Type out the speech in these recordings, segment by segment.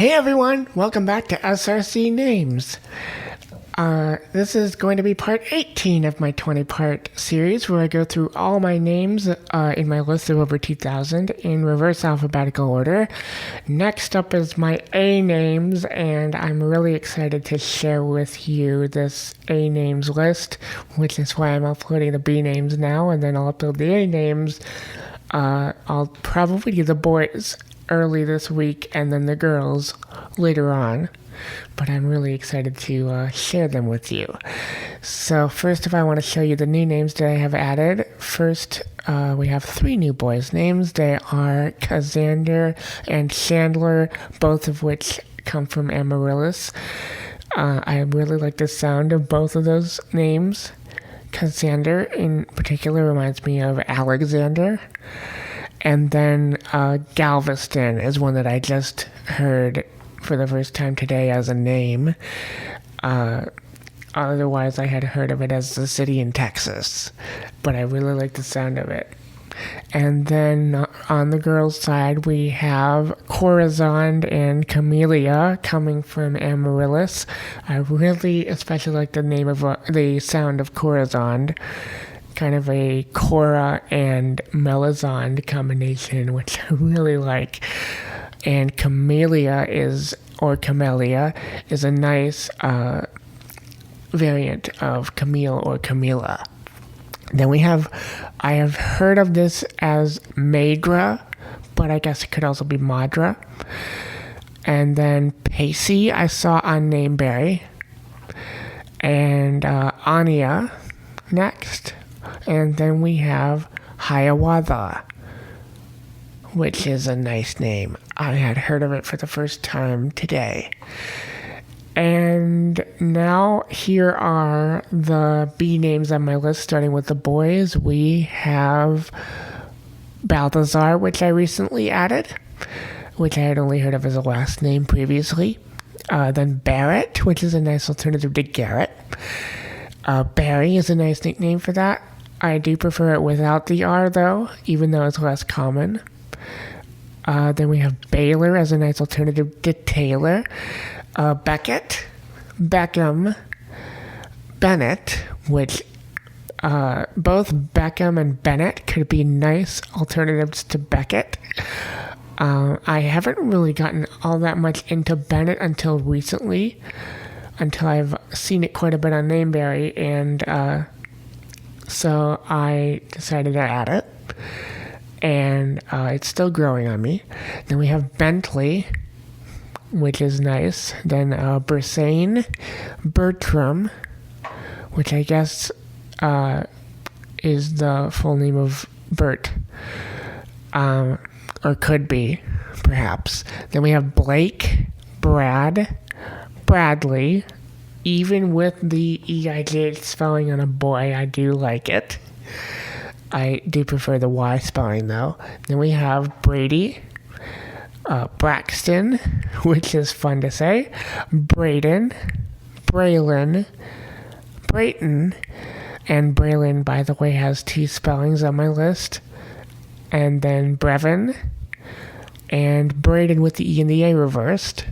Hey everyone, welcome back to SRC Names. This is going to be part 18 of my 20-part series where I go through all my names in my list of over 2,000 in reverse alphabetical order. Next up is my A names, and I'm really excited to share with you this A names list, which is why I'm uploading the B names now, and then I'll upload the A names. I'll probably do the boys early this week and then the girls later on, but I'm really excited to share them with you. So first of all, I want to show you the new names that I have added. First, we have 3 new boys' names. They are Kazander and Chandler, both of which come from Amaryllis. I really like the sound of both of those names. Kazander in particular reminds me of Alexander. And then Galveston is one that I just heard for the first time today as a name. Otherwise, I had heard of it as the city in Texas, but I really like the sound of it. And then on the girls' side, we have Corazon and Camellia coming from Amaryllis. I really especially like the name of the sound of Corazon. Kind of a Cora and Melazond combination, which I really like. And Camellia is a nice variant of Camille or Camilla. Then I have heard of this as Madra, but I guess it could also be Madra. And then Pacey I saw on Nameberry. And Anya next. And then we have Hiawatha, which is a nice name. I had heard of it for the first time today. And now here are the B names on my list, starting with the boys. We have Balthazar, which I recently added, which I had only heard of as a last name previously. Then Barrett, which is a nice alternative to Garrett. Barry is a nice nickname for that. I do prefer it without the R, though, even though it's less common. Then we have Baylor as a nice alternative to Taylor. Beckett, Beckham, Bennett, which both Beckham and Bennett could be nice alternatives to Beckett. I haven't really gotten all that much into Bennett until recently, until I've seen it quite a bit on Nameberry, and so I decided to add it, and it's still growing on me. Then we have Bentley, which is nice. Then Bersane, Bertram, which I guess is the full name of Bert, or could be, perhaps. Then we have Blake, Brad, Bradley. Even with the EIJ spelling on a boy, I do like it. I do prefer the Y spelling, though. Then we have Brady, Braxton, which is fun to say, Braden, Braylon, Brayton, and Braylon, by the way, has 2 spellings on my list. And then Brevin, and Braden with the E and the A reversed.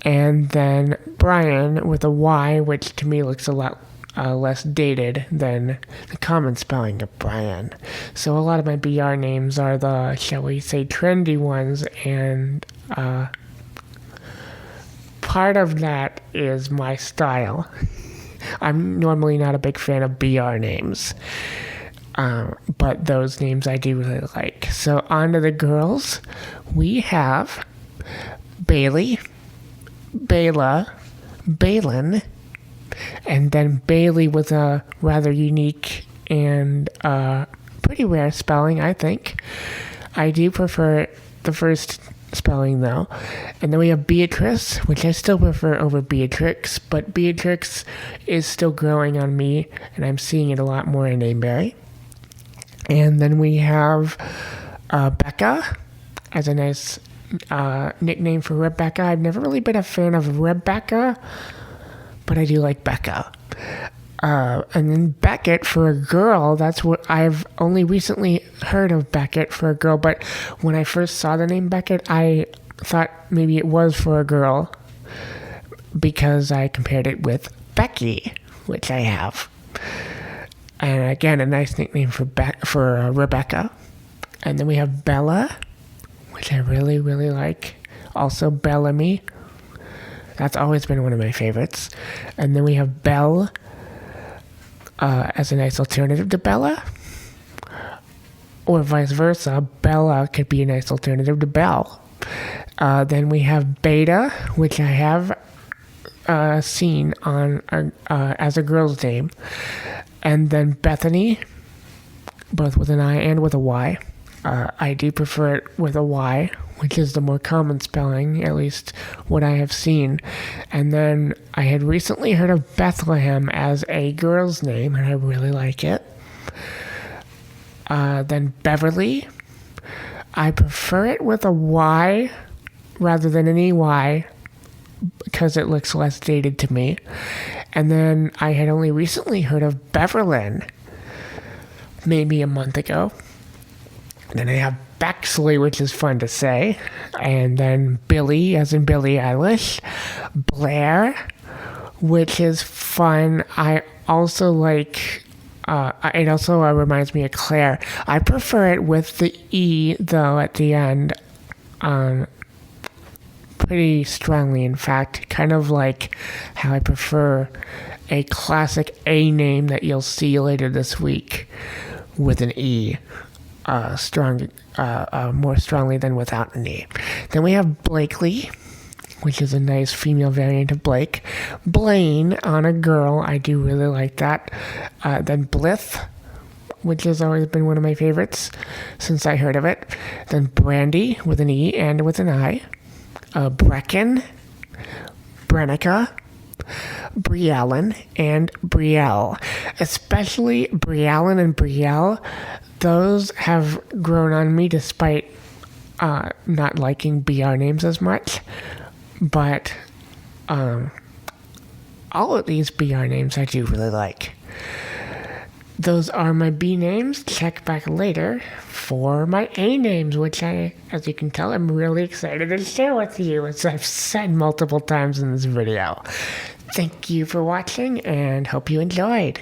And then Brian with a Y, which to me looks a lot less dated than the common spelling of Brian. So a lot of my BR names are the, shall we say, trendy ones, and part of that is my style. I'm normally not a big fan of BR names, but those names I do really like. So on to the girls. We have Bailey, Bayla, Balin, and then Bailey with a rather unique and pretty rare spelling, I think. I do prefer the first spelling, though. And then we have Beatrice, which I still prefer over Beatrix, but Beatrix is still growing on me, and I'm seeing it a lot more in Nameberry. And then we have Becca as a nice nickname for Rebecca. I've never really been a fan of Rebecca, but I do like Becca. And then Beckett for a girl, that's what I've only recently heard of Beckett for a girl, but when I first saw the name Beckett, I thought maybe it was for a girl because I compared it with Becky, which I have. And again, a nice nickname for Rebecca. And then we have Bella, which I really, really like. Also Bellamy. That's always been one of my favorites. And then we have Belle as a nice alternative to Bella. Or vice versa, Bella could be a nice alternative to Belle. Then we have Beta, which I have seen on as a girl's name. And then Bethany, both with an I and with a Y. I do prefer it with a Y, which is the more common spelling, at least what I have seen. And then I had recently heard of Bethlehem as a girl's name, and I really like it. Then Beverly. I prefer it with a Y rather than an EY because it looks less dated to me. And then I had only recently heard of Beverlyn, maybe a month ago. Then I have Bexley, which is fun to say. And then Billy, as in Billie Eilish. Blair, which is fun. I also like... it also reminds me of Claire. I prefer it with the E, though, at the end. Pretty strongly, in fact. Kind of like how I prefer a classic A name that you'll see later this week with an E. More strongly than without an E. Then we have Blakely, which is a nice female variant of Blake. Blaine on a girl. I do really like that. Then Blith, which has always been one of my favorites since I heard of it. Then Brandy with an E and with an I. Brecken, Brennica, Briellen, and Brielle. Especially Briellen and Brielle. Those have grown on me despite not liking BR names as much. But all of these BR names I do really like. Those are my B names. Check back later for my A names, which as you can tell, I'm really excited to share with you, as I've said multiple times in this video. Thank you for watching and hope you enjoyed.